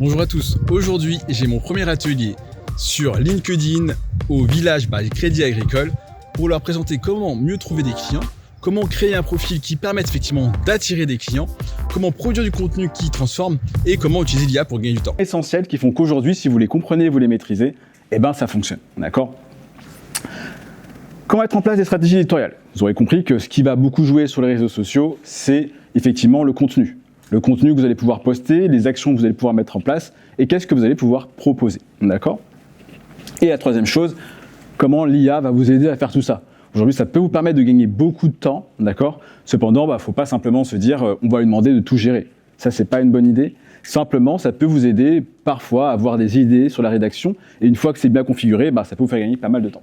Bonjour à tous, aujourd'hui j'ai mon premier atelier sur LinkedIn au village Crédit Agricole pour leur présenter comment mieux trouver des clients, comment créer un profil qui permette effectivement d'attirer des clients, comment produire du contenu qui transforme et comment utiliser l'IA pour gagner du temps. Essentiels qui font qu'aujourd'hui, si vous les comprenez, vous les maîtrisez, eh ben ça fonctionne, d'accord ? Comment mettre en place des stratégies éditoriales ? Vous aurez compris que ce qui va beaucoup jouer sur les réseaux sociaux, c'est effectivement le contenu. Le contenu que vous allez pouvoir poster, les actions que vous allez pouvoir mettre en place et qu'est-ce que vous allez pouvoir proposer, d'accord ? Et la troisième chose, comment l'IA va vous aider à faire tout ça ? Aujourd'hui, ça peut vous permettre de gagner beaucoup de temps, d'accord ? Cependant, il ne faut pas simplement se dire on va lui demander de tout gérer. Ça, c'est pas une bonne idée. Simplement, ça peut vous aider parfois à avoir des idées sur la rédaction et une fois que c'est bien configuré, ça peut vous faire gagner pas mal de temps.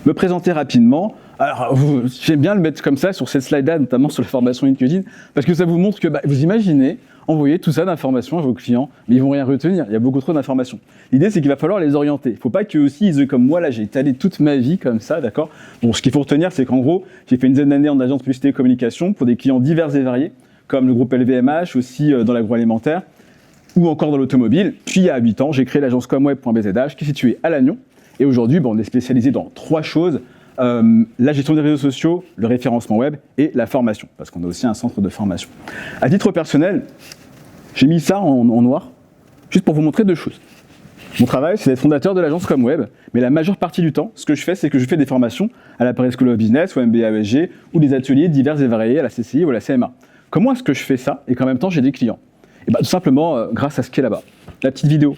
Me présenter rapidement. Alors, j'aime bien le mettre comme ça sur cette slide-là, notamment sur la formation LinkedIn, parce que ça vous montre que vous imaginez envoyer tout ça d'informations à vos clients, mais ils vont rien retenir, il y a beaucoup trop d'informations. L'idée, c'est qu'il va falloir les orienter. Il ne faut pas qu'eux aussi, ils aient comme moi, là, j'ai étalé toute ma vie comme ça, d'accord ? Donc, ce qu'il faut retenir, c'est qu'en gros, j'ai fait une dizaine d'années en agence de publicité et communication pour des clients divers et variés, comme le groupe LVMH, aussi dans l'agroalimentaire, ou encore dans l'automobile. Puis, il y a 8 ans, j'ai créé l'agence comweb.bzh, qui est située à Lannion. Et aujourd'hui, on est spécialisé dans 3 choses. La gestion des réseaux sociaux, le référencement web et la formation, parce qu'on a aussi un centre de formation. À titre personnel, j'ai mis ça en noir, juste pour vous montrer 2 choses. Mon travail, c'est d'être fondateur de l'agence Comweb, mais la majeure partie du temps, ce que je fais, c'est que je fais des formations à la Paris School of Business, au MBA ESG, ou des ateliers divers et variés à la CCI ou à la CMA. Comment est-ce que je fais ça et qu'en même temps j'ai des clients ? Et tout simplement grâce à ce qui est là-bas, la petite vidéo.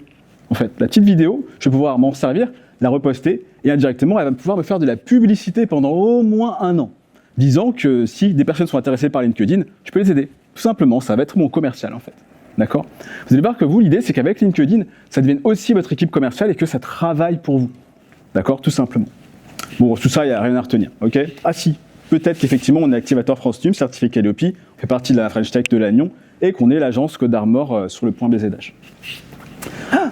En fait, la petite vidéo, je vais pouvoir m'en servir, la reposter, et indirectement, elle va pouvoir me faire de la publicité pendant au moins 1 an, disant que si des personnes sont intéressées par LinkedIn, je peux les aider. Tout simplement, ça va être mon commercial en fait. D'accord ? Vous allez voir que vous, l'idée, c'est qu'avec LinkedIn, ça devienne aussi votre équipe commerciale et que ça travaille pour vous. D'accord ? Tout simplement. Bon, tout ça, il n'y a rien à retenir. Ok ? Ah si, peut-être qu'effectivement, on est activateur France Team, certifié Calliope, on fait partie de la French Tech de Lannion, et qu'on est l'agence Code Armor sur le point BZH.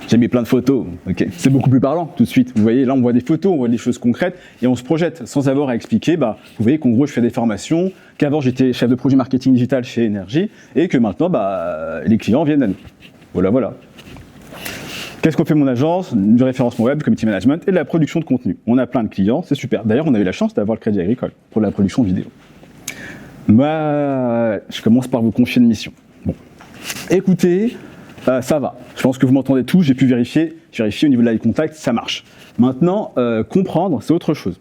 J'ai mis plein de photos, ok. C'est beaucoup plus parlant tout de suite. Vous voyez, là on voit des photos, on voit des choses concrètes et on se projette sans avoir à expliquer. Vous voyez qu'en gros je fais des formations, qu'avant j'étais chef de projet marketing digital chez Energy et que maintenant les clients viennent à nous. Voilà. Qu'est-ce qu'on fait mon agence ? Du référencement web, community management et de la production de contenu. On a plein de clients, c'est super. D'ailleurs on a eu la chance d'avoir le Crédit Agricole pour la production de vidéo. Je commence par vous confier une mission. Bon, écoutez. Ça va, je pense que vous m'entendez tous, j'ai pu vérifier au niveau de l'eye contact, ça marche. Maintenant, comprendre, c'est autre chose.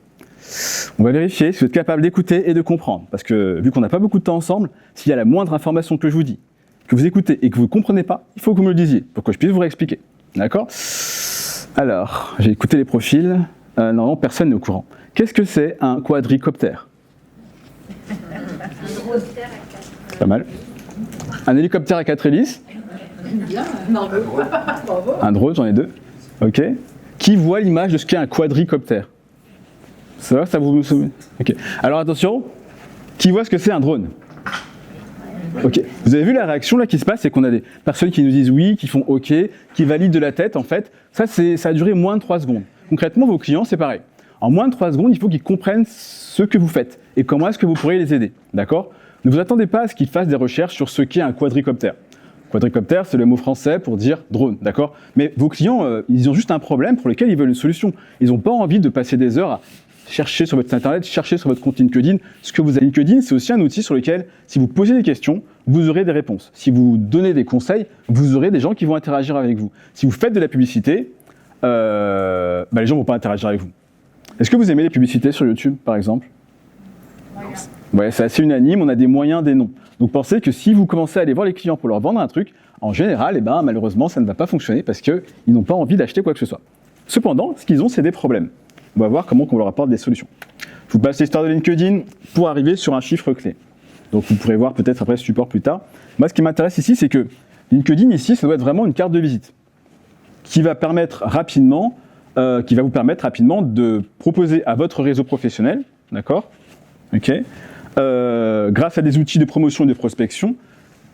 On va vérifier si vous êtes capable d'écouter et de comprendre, parce que vu qu'on n'a pas beaucoup de temps ensemble, s'il y a la moindre information que je vous dis, que vous écoutez et que vous ne comprenez pas, il faut que vous me le disiez, pour que je puisse vous réexpliquer. D'accord ? Alors, j'ai écouté les profils, non, personne n'est au courant. Qu'est-ce que c'est un quadricoptère ? Pas mal. Un hélicoptère à 4 hélices ? Un drone, j'en ai 2. Ok. Qui voit l'image de ce qu'est un quadricoptère ? Ça va, ça vous souvenez ? Ok. Alors attention, qui voit ce que c'est un drone ? Ok. Vous avez vu la réaction là qui se passe, c'est qu'on a des personnes qui nous disent oui, qui font ok, qui valident de la tête en fait. Ça a duré moins de 3 secondes. Concrètement, vos clients, c'est pareil. En moins de 3 secondes, il faut qu'ils comprennent ce que vous faites et comment est-ce que vous pourriez les aider. D'accord ? Ne vous attendez pas à ce qu'ils fassent des recherches sur ce qu'est un quadricoptère. Quadricoptère, c'est le mot français pour dire drone, d'accord ? Mais vos clients, ils ont juste un problème pour lequel ils veulent une solution. Ils n'ont pas envie de passer des heures à chercher sur votre site internet, chercher sur votre compte LinkedIn. Ce que vous avez LinkedIn, c'est aussi un outil sur lequel, si vous posez des questions, vous aurez des réponses. Si vous donnez des conseils, vous aurez des gens qui vont interagir avec vous. Si vous faites de la publicité, les gens ne vont pas interagir avec vous. Est-ce que vous aimez les publicités sur YouTube, par exemple ? Ouais, c'est assez unanime, on a des moyens, des noms. Donc pensez que si vous commencez à aller voir les clients pour leur vendre un truc, en général, malheureusement, ça ne va pas fonctionner parce qu'ils n'ont pas envie d'acheter quoi que ce soit. Cependant, ce qu'ils ont, c'est des problèmes. On va voir comment on leur apporte des solutions. Je vous passe l'histoire de LinkedIn pour arriver sur un chiffre clé. Donc vous pourrez voir peut-être après ce support plus tard. Moi, ce qui m'intéresse ici, c'est que LinkedIn, ici, ça doit être vraiment une carte de visite qui va vous permettre rapidement de proposer à votre réseau professionnel, d'accord ? Ok. Grâce à des outils de promotion et de prospection,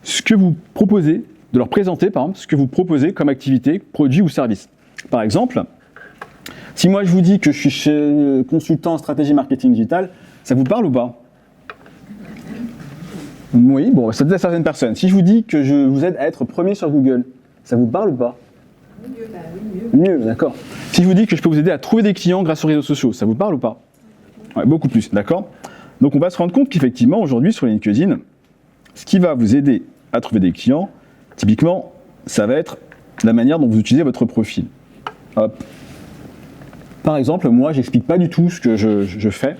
ce que vous proposez, de leur présenter par exemple, ce que vous proposez comme activité, produit ou service. Par exemple, si moi je vous dis que je suis consultant en stratégie marketing digital, ça vous parle ou pas ? Oui, bon, ça plaît à certaines personnes. Si je vous dis que je vous aide à être premier sur Google, Ça vous parle ou pas? Mieux, bah oui, mieux. Mieux, d'accord. Si je vous dis que je peux vous aider à trouver des clients grâce aux réseaux sociaux, ça vous parle ou pas? Ouais, beaucoup plus, d'accord. Donc on va se rendre compte qu'effectivement, aujourd'hui, sur LinkedIn, ce qui va vous aider à trouver des clients, typiquement, ça va être la manière dont vous utilisez votre profil. Hop. Par exemple, moi, j'explique pas du tout ce que je fais.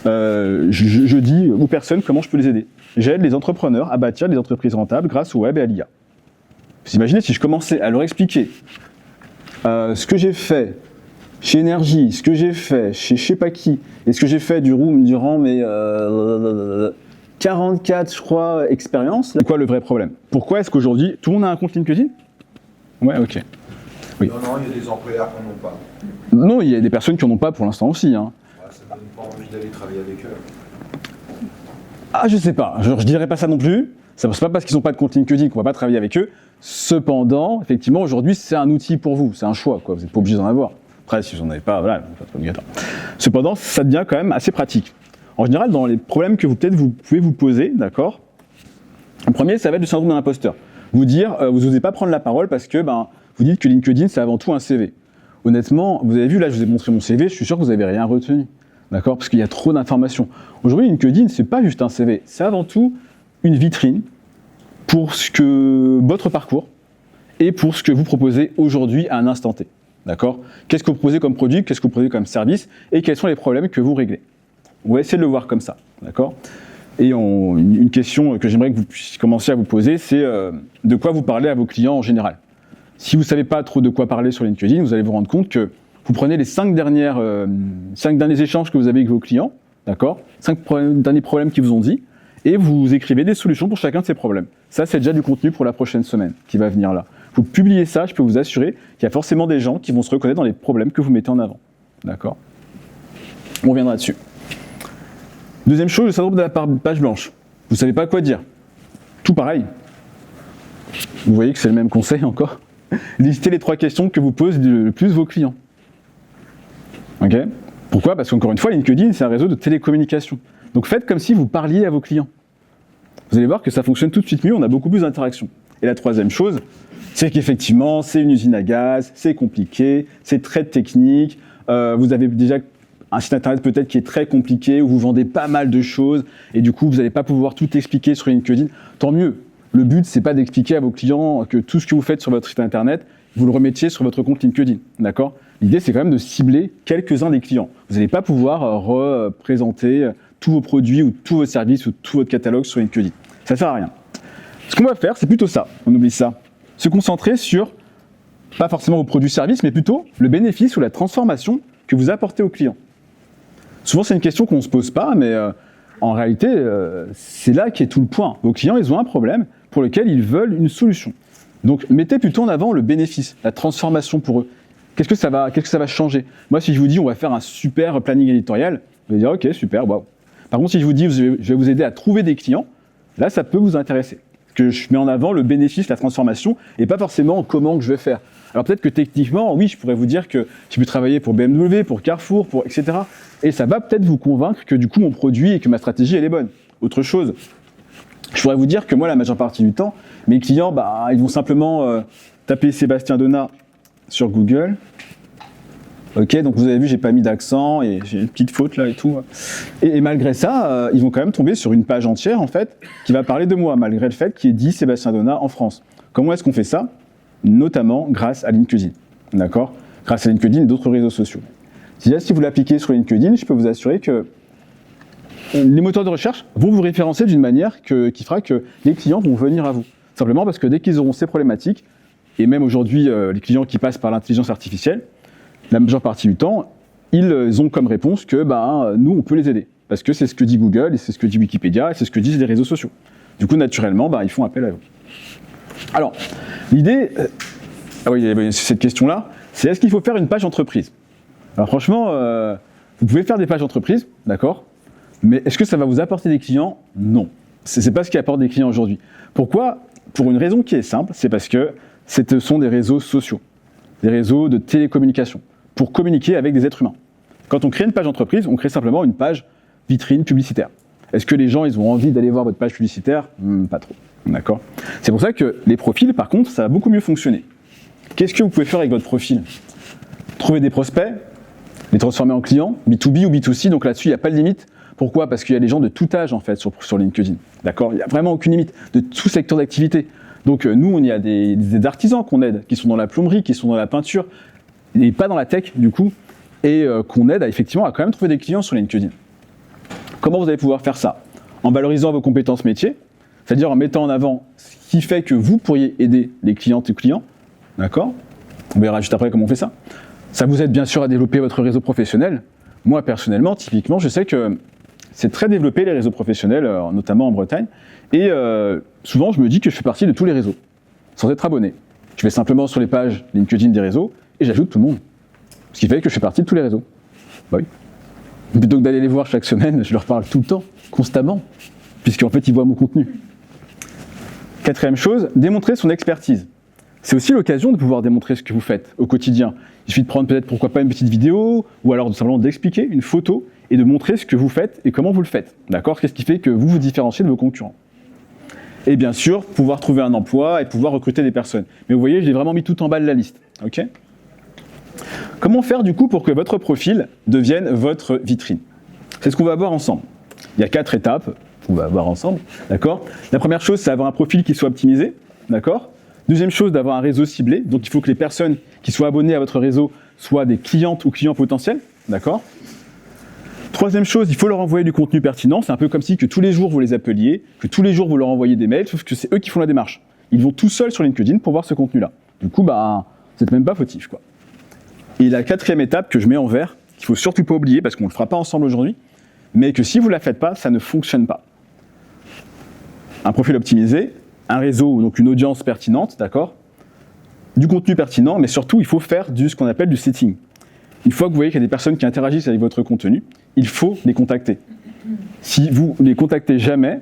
Je dis aux personnes comment je peux les aider. J'aide les entrepreneurs à bâtir des entreprises rentables grâce au web et à l'IA. Vous imaginez si je commençais à leur expliquer ce que j'ai fait chez Énergie, ce que j'ai fait chez je sais pas qui, et ce que j'ai fait durant mes 44, je crois, expériences. C'est quoi le vrai problème? Pourquoi est-ce qu'aujourd'hui, tout le monde a un compte LinkedIn? Ouais, ok. Oui. Non, il y a des employeurs qui n'en ont pas. Non, il y a des personnes qui n'en ont pas pour l'instant aussi. Hein. Ouais, ça ne donne pas envie d'aller travailler avec eux. Ah, je sais pas. Je dirais pas ça non plus. C'est pas parce qu'ils n'ont pas de compte LinkedIn qu'on va pas travailler avec eux. Cependant, effectivement, aujourd'hui, c'est un outil pour vous. C'est un choix, quoi. Vous n'êtes pas obligé d'en avoir. Après, si vous n'en avez pas, voilà, c'est pas obligatoire. Cependant, ça devient quand même assez pratique. En général, dans les problèmes que vous pouvez vous poser, d'accord. Le premier, ça va être le syndrome de l'imposteur. Vous dire, vous n'osez pas prendre la parole parce que, vous dites que LinkedIn, c'est avant tout un CV. Honnêtement, vous avez vu, là, je vous ai montré mon CV, je suis sûr que vous n'avez rien retenu. D'accord? Parce qu'il y a trop d'informations. Aujourd'hui, LinkedIn, c'est pas juste un CV, c'est avant tout une vitrine pour votre parcours et pour ce que vous proposez aujourd'hui à un instant T. D'accord? Qu'est-ce que vous proposez comme produit, qu'est-ce que vous proposez comme service et quels sont les problèmes que vous réglez. On va essayer de le voir comme ça. D'accord? Et une question que j'aimerais que vous puissiez commencer à vous poser, c'est de quoi vous parlez à vos clients en général. Si vous ne savez pas trop de quoi parler sur LinkedIn, vous allez vous rendre compte que vous prenez les 5 derniers échanges que vous avez avec vos clients, d'accord, 5 derniers problèmes qu'ils vous ont dit, et vous écrivez des solutions pour chacun de ces problèmes. Ça, c'est déjà du contenu pour la prochaine semaine qui va venir là. Vous publiez ça, je peux vous assurer qu'il y a forcément des gens qui vont se reconnaître dans les problèmes que vous mettez en avant. D'accord? On reviendra dessus. Deuxième chose, le syndrome de la page blanche. Vous ne savez pas quoi dire. Tout pareil. Vous voyez que c'est le même conseil encore. Listez les 3 questions que vous posent le plus vos clients. Ok? Pourquoi? Parce qu'encore une fois, LinkedIn, c'est un réseau de télécommunication. Donc faites comme si vous parliez à vos clients. Vous allez voir que ça fonctionne tout de suite mieux, on a beaucoup plus d'interactions. Et la troisième chose, c'est qu'effectivement, c'est une usine à gaz, c'est compliqué, c'est très technique, vous avez déjà un site internet peut-être qui est très compliqué, où vous vendez pas mal de choses, et du coup, vous n'allez pas pouvoir tout expliquer sur LinkedIn. Tant mieux. Le but, c'est pas d'expliquer à vos clients que tout ce que vous faites sur votre site internet, vous le remettiez sur votre compte LinkedIn. D'accord? L'idée, c'est quand même de cibler quelques-uns des clients. Vous n'allez pas pouvoir représenter tous vos produits ou tous vos services ou tout votre catalogue sur LinkedIn. Ça ne sert à rien. Ce qu'on va faire, c'est plutôt ça. On oublie ça. Se concentrer sur, pas forcément vos produits-services, mais plutôt le bénéfice ou la transformation que vous apportez aux clients. Souvent, c'est une question qu'on ne se pose pas, mais en réalité, c'est là qu'est tout le point. Vos clients, ils ont un problème pour lequel ils veulent une solution. Donc, mettez plutôt en avant le bénéfice, la transformation pour eux. Qu'est-ce que ça va changer? Moi, si je vous dis, on va faire un super planning éditorial, vous allez dire, ok, super, waouh. Par contre, si je vous dis, je vais vous aider à trouver des clients, là, ça peut vous intéresser. Parce que je mets en avant le bénéfice, la transformation, et pas forcément comment que je vais faire. Alors peut-être que techniquement, oui, je pourrais vous dire que je peux travailler pour BMW, pour Carrefour, etc. Et ça va peut-être vous convaincre que du coup, mon produit et que ma stratégie, elle est bonne. Autre chose, je pourrais vous dire que moi, la majeure partie du temps, mes clients, ils vont simplement taper Sébastien Donat sur Google. Ok, donc vous avez vu, j'ai pas mis d'accent et j'ai une petite faute là et tout. Et malgré ça, ils vont quand même tomber sur une page entière en fait qui va parler de moi, malgré le fait qu'il y ait dit Sébastien Donat en France. Comment est-ce qu'on fait ça? Notamment grâce à LinkedIn, d'accord? Grâce à LinkedIn et d'autres réseaux sociaux. Si vous l'appliquez sur LinkedIn, je peux vous assurer que les moteurs de recherche vont vous référencer d'une manière qui fera que les clients vont venir à vous. Simplement parce que dès qu'ils auront ces problématiques, et même aujourd'hui les clients qui passent par l'intelligence artificielle, la majeure partie du temps, ils ont comme réponse que nous, on peut les aider. Parce que c'est ce que dit Google, et c'est ce que dit Wikipédia, et c'est ce que disent les réseaux sociaux. Du coup, naturellement, ils font appel à vous. Alors, l'idée, c'est cette question-là, c'est est-ce qu'il faut faire une page entreprise? Alors franchement, vous pouvez faire des pages entreprises, d'accord? Mais est-ce que ça va vous apporter des clients? Non. C'est pas ce qui apporte des clients aujourd'hui. Pourquoi? Pour une raison qui est simple, c'est parce que ce sont des réseaux sociaux, des réseaux de télécommunication, pour communiquer avec des êtres humains. Quand on crée une page entreprise, on crée simplement une page vitrine publicitaire. Est-ce que les gens ils ont envie d'aller voir votre page publicitaire? Pas trop. D'accord ? C'est pour ça que les profils, par contre, ça va beaucoup mieux fonctionner. Qu'est-ce que vous pouvez faire avec votre profil ? Trouver des prospects, les transformer en clients, B2B ou B2C, donc là-dessus, il n'y a pas de limite. Pourquoi ? Parce qu'il y a des gens de tout âge, en fait, sur LinkedIn. D'accord ? Il n'y a vraiment aucune limite, de tout secteur d'activité. Donc nous, il y a des artisans qu'on aide, qui sont dans la plomberie, qui sont dans la peinture, et pas dans la tech, du coup, et qu'on aide effectivement à quand même trouver des clients sur LinkedIn. Comment vous allez pouvoir faire ça ? En valorisant vos compétences métiers, c'est-à-dire en mettant en avant ce qui fait que vous pourriez aider les clientes et clients. D'accord ? On verra juste après comment on fait ça. Ça vous aide bien sûr à développer votre réseau professionnel. Moi, personnellement, typiquement, je sais que c'est très développé les réseaux professionnels, notamment en Bretagne. Et souvent, je me dis que je fais partie de tous les réseaux, sans être abonné. Je vais simplement sur les pages LinkedIn des réseaux et j'ajoute tout le monde. Ce qui fait que je fais partie de tous les réseaux. Bah oui. Plutôt que d'aller les voir chaque semaine, je leur parle tout le temps, constamment, puisqu'en fait, ils voient mon contenu. Quatrième chose, démontrer son expertise. C'est aussi l'occasion de pouvoir démontrer ce que vous faites au quotidien. Il suffit de prendre peut-être, pourquoi pas, une petite vidéo, ou alors simplement d'expliquer une photo et de montrer ce que vous faites et comment vous le faites. D'accord ? Qu'est-ce qui fait que vous vous différenciez de vos concurrents ? Et bien sûr, pouvoir trouver un emploi et pouvoir recruter des personnes. Mais vous voyez, j'ai vraiment mis tout en bas de la liste. Ok ? Comment faire du coup pour que votre profil devienne votre vitrine ? C'est ce qu'on va voir ensemble. Il y a 4 étapes qu'on va voir ensemble. D'accord ? La première chose, c'est avoir un profil qui soit optimisé. D'accord ? Deuxième chose, d'avoir un réseau ciblé. Donc il faut que les personnes qui soient abonnées à votre réseau soient des clientes ou clients potentiels. D'accord ? Troisième chose, il faut leur envoyer du contenu pertinent. C'est un peu comme si que tous les jours vous les appeliez, que tous les jours vous leur envoyez des mails, sauf que c'est eux qui font la démarche. Ils vont tout seuls sur LinkedIn pour voir ce contenu-là. Du coup, vous n'êtes même pas fautif, quoi. Et la 4e étape que je mets en vert, qu'il ne faut surtout pas oublier, parce qu'on ne le fera pas ensemble aujourd'hui, mais que si vous ne la faites pas, ça ne fonctionne pas. Un profil optimisé, un réseau, donc une audience pertinente, d'accord ? Du contenu pertinent, mais surtout, il faut faire ce qu'on appelle du setting. Une fois que vous voyez qu'il y a des personnes qui interagissent avec votre contenu, il faut les contacter. Si vous ne les contactez jamais,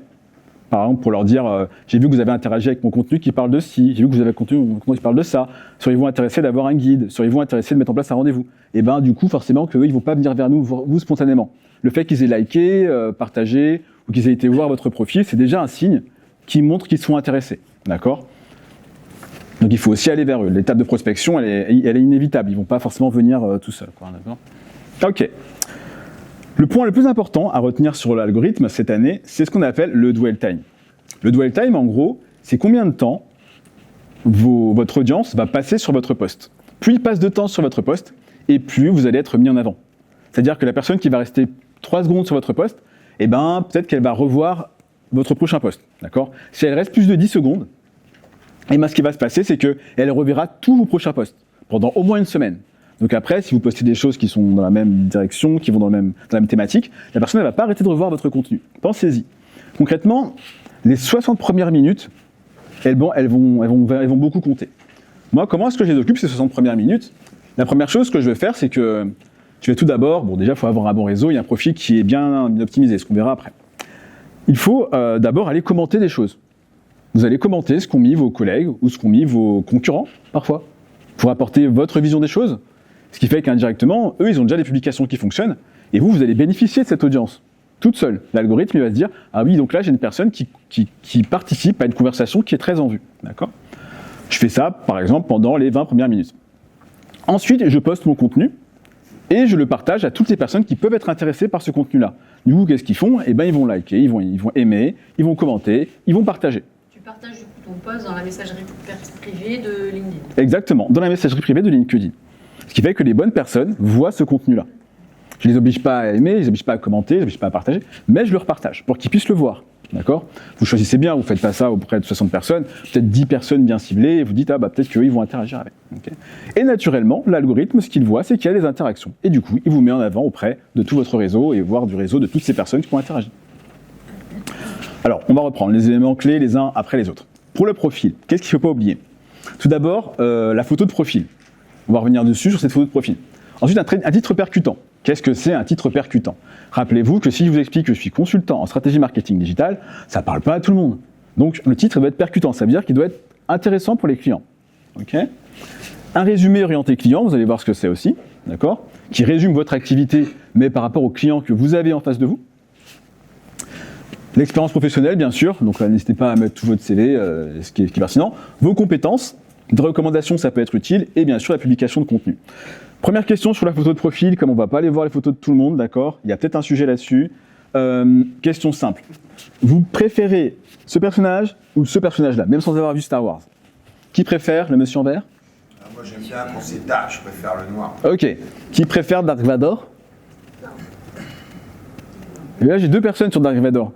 par exemple pour leur dire j'ai vu que vous avez interagi avec mon contenu qui parle de ci, j'ai vu que vous avez mon contenu qui parle de ça, seriez-vous intéressé d'avoir un guide, seriez-vous intéressé de mettre en place un rendez-vous ? Et bien du coup, forcément, qu'eux, ils ne vont pas venir vers nous, vous spontanément. Le fait qu'ils aient liké, partagé, ou qu'ils aient été voir votre profil, c'est déjà un signe qui montre qu'ils sont intéressés. D'accord ? Donc il faut aussi aller vers eux. L'étape de prospection, elle est inévitable. Ils ne vont pas forcément venir tout seuls. D'accord ? Ok. Le point le plus important à retenir sur l'algorithme cette année, c'est ce qu'on appelle le dwell time. Le dwell time, en gros, c'est combien de temps votre audience va passer sur votre post. Plus il passe de temps sur votre post, et plus vous allez être mis en avant. C'est-à-dire que la personne qui va rester 3 secondes sur votre post, peut-être qu'elle va revoir votre prochain post. D'accord ? Si elle reste plus de 10 secondes, ce qui va se passer, c'est qu'elle reverra tous vos prochains posts pendant au moins une semaine. Donc après, si vous postez des choses qui sont dans la même direction, qui vont dans la même thématique, la personne ne va pas arrêter de revoir votre contenu. Pensez-y. Concrètement, les 60 premières minutes, elles vont beaucoup compter. Moi, comment est-ce que je les occupe ces 60 premières minutes ? La première chose que je vais faire, c'est que je vais tout d'abord, déjà, il faut avoir un bon réseau et un profil qui est bien optimisé, ce qu'on verra après. Il faut d'abord aller commenter des choses. Vous allez commenter ce qu'ont mis vos collègues ou ce qu'ont mis vos concurrents, parfois, pour apporter votre vision des choses. Ce qui fait qu'indirectement, eux, ils ont déjà des publications qui fonctionnent, et vous allez bénéficier de cette audience, toute seule. L'algorithme, il va se dire, ah oui, donc là, j'ai une personne qui participe à une conversation qui est très en vue. D'accord ? Je fais ça, par exemple, pendant les 20 premières minutes. Ensuite, je poste mon contenu, et je le partage à toutes les personnes qui peuvent être intéressées par ce contenu-là. Du coup, qu'est-ce qu'ils font ? Ils vont liker, ils vont aimer, ils vont commenter, ils vont partager. Tu partages du coup ton post dans la messagerie privée de LinkedIn. Exactement, dans la messagerie privée de LinkedIn. Ce qui fait que les bonnes personnes voient ce contenu-là. Je ne les oblige pas à aimer, je ne les oblige pas à commenter, je ne les oblige pas à partager, mais je leur partage pour qu'ils puissent le voir. D'accord ? Vous choisissez bien, vous ne faites pas ça auprès de 60 personnes, peut-être 10 personnes bien ciblées, et vous dites, peut-être qu'eux, ils vont interagir avec. Okay ? Et naturellement, l'algorithme, ce qu'il voit, c'est qu'il y a des interactions. Et du coup, il vous met en avant auprès de tout votre réseau, et voire du réseau de toutes ces personnes qui vont interagir. Alors, on va reprendre les éléments clés les uns après les autres. Pour le profil, qu'est-ce qu'il ne faut pas oublier ? Tout d'abord, la photo de profil. On va revenir dessus sur cette photo de profil. Ensuite, un titre percutant. Qu'est-ce que c'est un titre percutant ? Rappelez-vous que si je vous explique que je suis consultant en stratégie marketing digitale, ça ne parle pas à tout le monde. Donc le titre doit être percutant, ça veut dire qu'il doit être intéressant pour les clients. Okay ? Un résumé orienté client, vous allez voir ce que c'est aussi, d'accord ? Qui résume votre activité, mais par rapport aux clients que vous avez en face de vous. L'expérience professionnelle, bien sûr, donc là, n'hésitez pas à mettre tout votre CV, ce qui est pertinent. Vos compétences, des recommandations, ça peut être utile, et bien sûr la publication de contenu. Première question sur la photo de profil, comme on ne va pas aller voir les photos de tout le monde, d'accord, il y a peut-être un sujet là-dessus. Question simple. Vous préférez ce personnage ou ce personnage-là, même sans avoir vu Star Wars? Qui préfère le monsieur en vert? Moi j'aime bien quand c'est dark, je préfère le noir. Ok. Qui préfère Dark Vador? Et là, j'ai 2 personnes sur Dark Vador.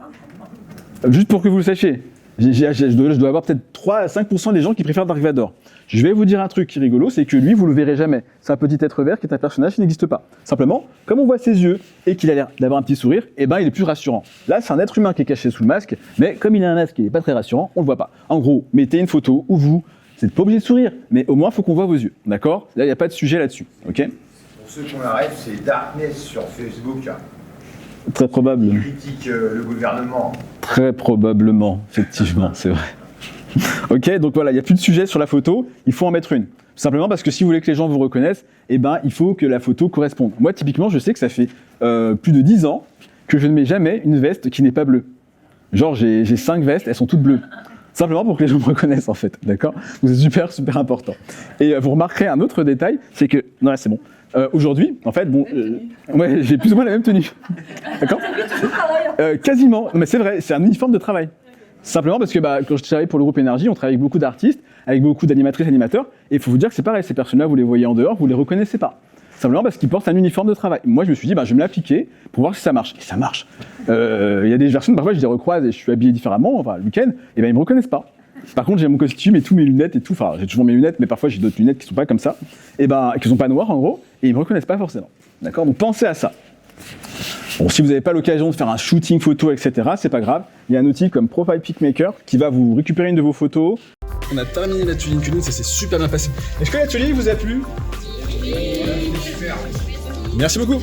Juste pour que vous le sachiez. Je dois avoir peut-être 3 à 5% des gens qui préfèrent Dark Vador. Je vais vous dire un truc qui est rigolo, c'est que lui, vous le verrez jamais. C'est un petit être vert qui est un personnage qui n'existe pas. Simplement, comme on voit ses yeux et qu'il a l'air d'avoir un petit sourire, eh ben, il est plus rassurant. Là, c'est un être humain qui est caché sous le masque, mais comme il a un masque qui n'est pas très rassurant, on le voit pas. En gros, mettez une photo où vous n'êtes pas obligé de sourire, mais au moins, il faut qu'on voit vos yeux. D'accord? Là, il n'y a pas de sujet là-dessus. Ok? Pour ceux qui ont la rêve, c'est Darkness sur Facebook. Très probable. Ils critiquent le gouvernement. Très probablement, effectivement, c'est vrai. Ok, donc voilà, il n'y a plus de sujet sur la photo, il faut en mettre une. Simplement parce que si vous voulez que les gens vous reconnaissent, eh ben, il faut que la photo corresponde. Moi, typiquement, je sais que ça fait plus de 10 ans que je ne mets jamais une veste qui n'est pas bleue. Genre, j'ai 5 vestes, elles sont toutes bleues. Simplement pour que les gens me reconnaissent, en fait, d'accord? Donc c'est super, super important. Et vous remarquerez un autre détail, c'est que... Non, là, c'est bon. Aujourd'hui, en fait, bon... ouais, j'ai plus ou moins la même tenue. D'accord? Quasiment. Non, mais c'est vrai, c'est un uniforme de travail. Simplement parce que quand je travaille pour le groupe Énergie, on travaille avec beaucoup d'artistes, avec beaucoup d'animatrices, animateurs, et il faut vous dire que c'est pareil, ces personnes-là, vous les voyez en dehors, vous les reconnaissez pas. Simplement parce qu'ils portent un uniforme de travail. Moi, je me suis dit, je vais me l'appliquer pour voir si ça marche. Et ça marche. Il y a des personnes, parfois, je les recroise et je suis habillé différemment, enfin, le week-end, et ils me reconnaissent pas. Par contre, j'ai mon costume et tous mes lunettes et tout, enfin, j'ai toujours mes lunettes, mais parfois j'ai d'autres lunettes qui sont pas comme ça, et qui sont pas noires en gros, et ils me reconnaissent pas forcément. D'accord? Donc pensez à ça. Bon, si vous n'avez pas l'occasion de faire un shooting photo, etc., c'est pas grave. Il y a un outil comme Profile Pic-Maker qui va vous récupérer une de vos photos. On a terminé l'atelier LinkedIn, ça s'est super bien passé. Est-ce que l'atelier vous a plu? Merci beaucoup.